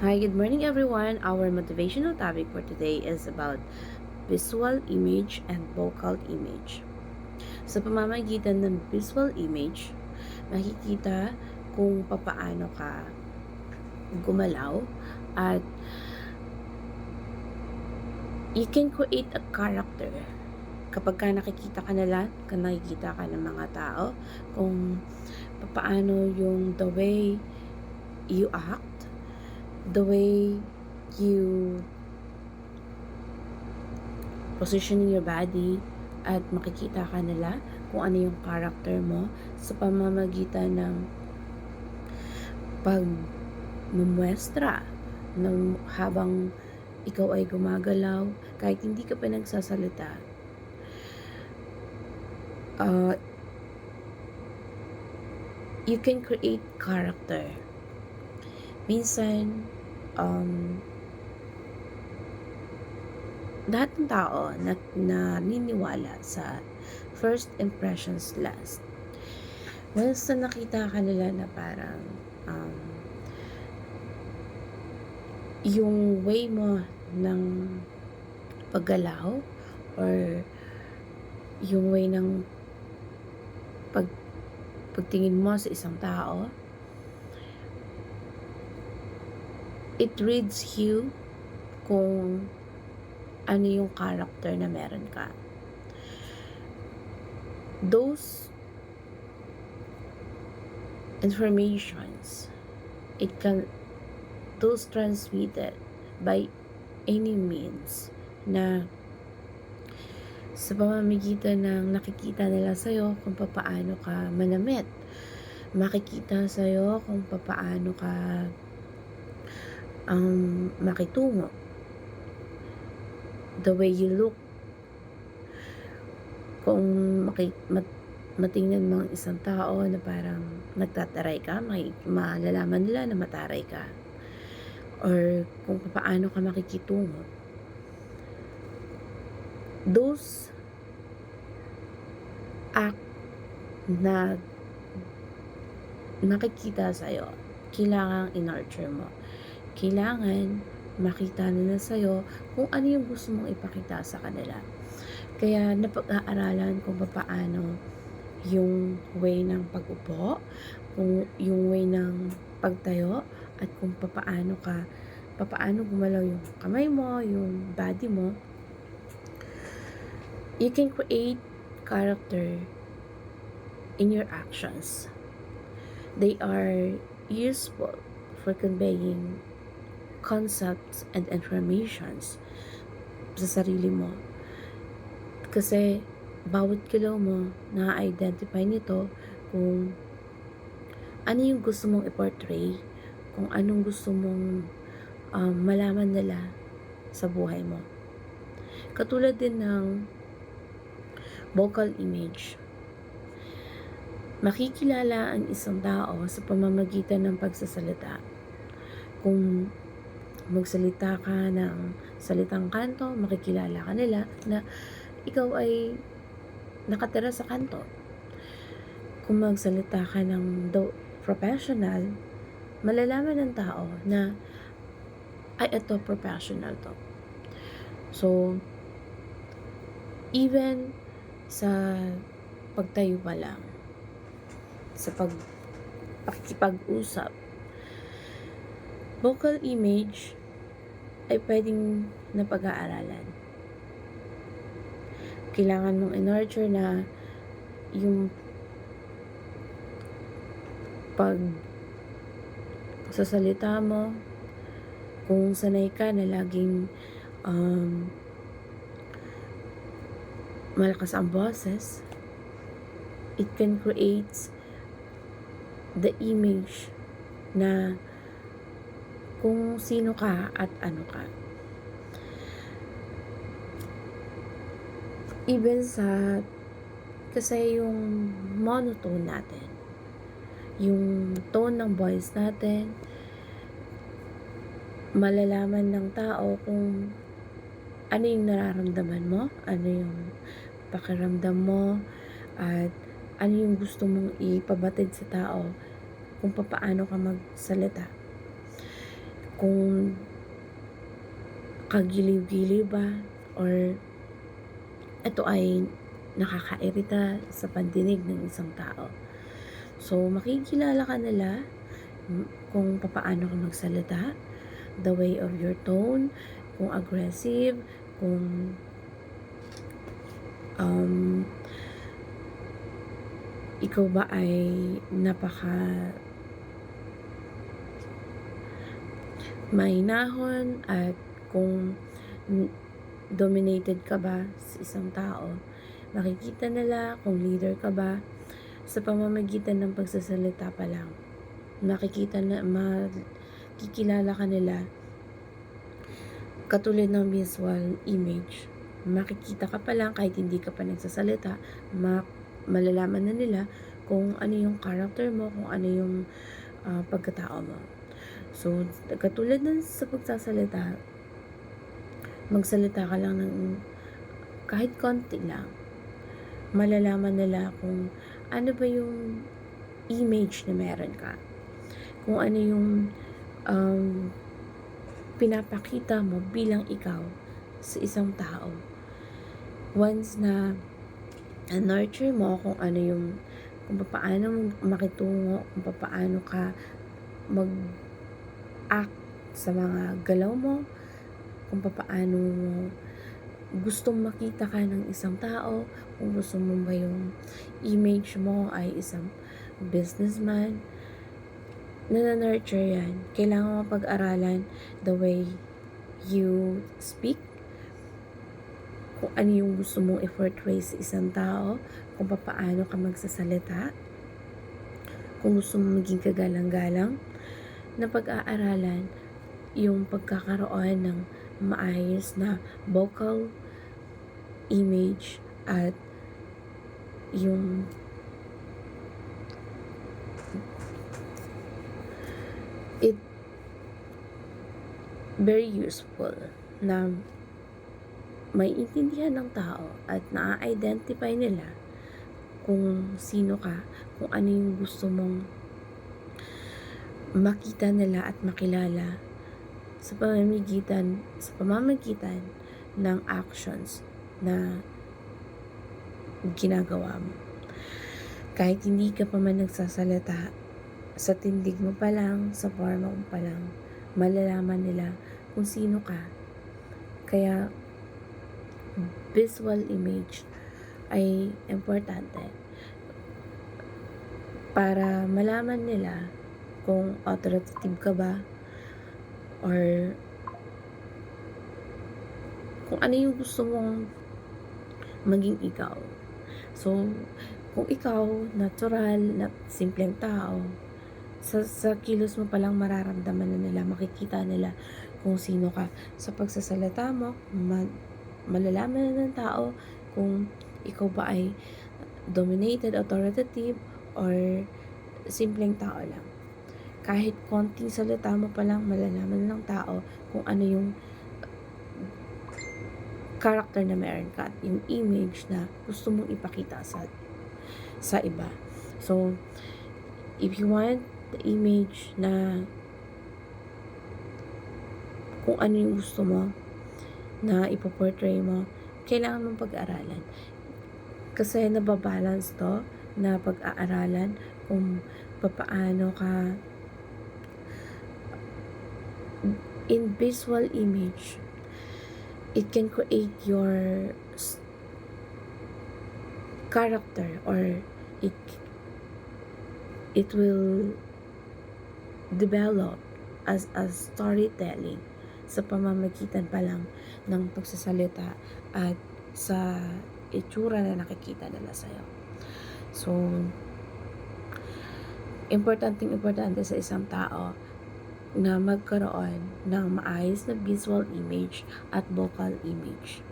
Hi, good morning everyone. Our motivational topic for today is about visual image and vocal image. Sa pamamagitan ng visual image, makikita kung papaano ka gumalaw at you can create a character. Kapag ka nakikita ka ng mga tao, kung papaano yung the way you act, the way you positioning your body, at makikita ka nila kung ano yung character mo sa pamamagitan ng pagmumuestra ng habang ikaw ay gumagalaw kahit hindi ka pa nagsasalita. You can create character. Minsan, lahat ng tao na naniniwala sa first impressions last. Once na nakita ka nila na parang yung way mo ng paggalaw or yung way ng pagtingin mo sa isang tao, it reads you kung ano yung character na meron ka. Those informations, those transmitted by any means na sa pamamagitan ng nakikita nila sa'yo kung papaano ka manamit, makikita sa'yo kung papaano ka makitungo, the way you look, kung matingnan mo ang isang tao na parang nagtataray ka, malalaman nila na mataray ka, or kung paano ka makikitungo. Those act na nakikita sa'yo, kailangan in-nurture mo. Kailangan makita nila sa'yo kung ano yung gusto mong ipakita sa kanila. Kaya napag-aaralan kung paano yung way ng pag-upo, kung yung way ng pagtayo, at kung papaano gumalaw yung kamay mo, yung body mo. You can create character in your actions. They are useful for conveying concepts and informations sa sarili mo. Kasi bawat kilaw mo na-identify nito kung ano yung gusto mong i-portray, kung anong gusto mong malaman nila sa buhay mo. Katulad din ng vocal image. Makikilala ang isang tao sa pamamagitan ng pagsasalita. Kung magsalita ka ng salitang kanto, makikilala ka nila na ikaw ay nakatira sa kanto. Kung magsalita ka ng professional, malalaman ng tao na ay ito professional to. So, even sa pagtayo pa lang, sa pakikipag-usap, vocal image ay pwedeng napag-aaralan. Kailangan mong in-nurture na yung sasalita mo, kung sanay ka na laging malakas ang boses, it can create the image na kung sino ka at ano ka. Even kasi yung monotone natin, yung tone ng voice natin, malalaman ng tao kung ano yung nararamdaman mo, ano yung pakiramdam mo, at ano yung gusto mong ipabatid sa tao kung paano ka magsalita. kung kagiliw-giliw ba or ito ay nakakairita sa pandinig ng isang tao. So, makikilala ka nila kung papaano ka magsalita, the way of your tone, kung aggressive, kung ikaw ba ay napaka mahinahon at kung dominated ka ba sa isang tao. Makikita nila kung leader ka ba sa pamamagitan ng pagsasalita pa lang. Makikilala ka nila katulad ng visual image. Makikita ka pa lang kahit hindi ka pa nagsasalita, malalaman na nila kung ano yung character mo, kung ano yung pagkatao mo. So, katulad ng sa pagsasalita, magsalita ka lang ng kahit konti lang. Malalaman nila kung ano ba yung image na meron ka. Kung ano yung pinapakita mo bilang ikaw sa isang tao. Once na nurture mo kung ano yung, kung paano mo makitungo, kung paano ka mag-act sa mga galaw mo, kung paano mo gustong makita ka ng isang tao, kung gusto mo ba yung image mo ay isang businessman, nurture yan. Kailangan mo pag-aralan the way you speak, kung ano yung gusto mong i-portray sa isang tao, kung paano ka magsasalita, kung gusto mong maging kagalang-galang, na pag-aaralan yung pagkakaroon ng maayos na vocal image at yung it very useful na may intindihan ng tao at na-identify nila kung sino ka, kung ano yung gusto mong makita nila at makilala sa pamamagitan ng actions na ginagawa mo. Kahit hindi ka pa man nagsasalita, sa tindig mo pa lang, sa forma mo pa lang, malalaman nila kung sino ka. Kaya, visual image ay importante para malaman nila kung authoritative ka ba or kung ano yung gusto mong maging ikaw. So, kung ikaw, natural, na simpleng tao, sa kilos mo palang mararamdaman na nila, makikita nila kung sino ka. Sa pagsasalita mo, malalaman na ng tao kung ikaw ba ay dominated, authoritative, or simpleng tao lang. Kahit konting salita mo pa lang, malalaman ng tao kung ano yung character na meron ka, yung image na gusto mong ipakita sa iba. So, if you want the image na kung ano yung gusto mo na ipoportray mo, kailangan mong pag-aralan. Kasi nababalance to na pag-aaralan kung paano ka in visual image. It can create your character or it will develop as a storytelling sa pamamagitan pa lang ng pagsasalita at sa itsura na nakikita nila sa'yo. So, importante sa isang tao na magkaroon ng maayos na visual image at vocal image.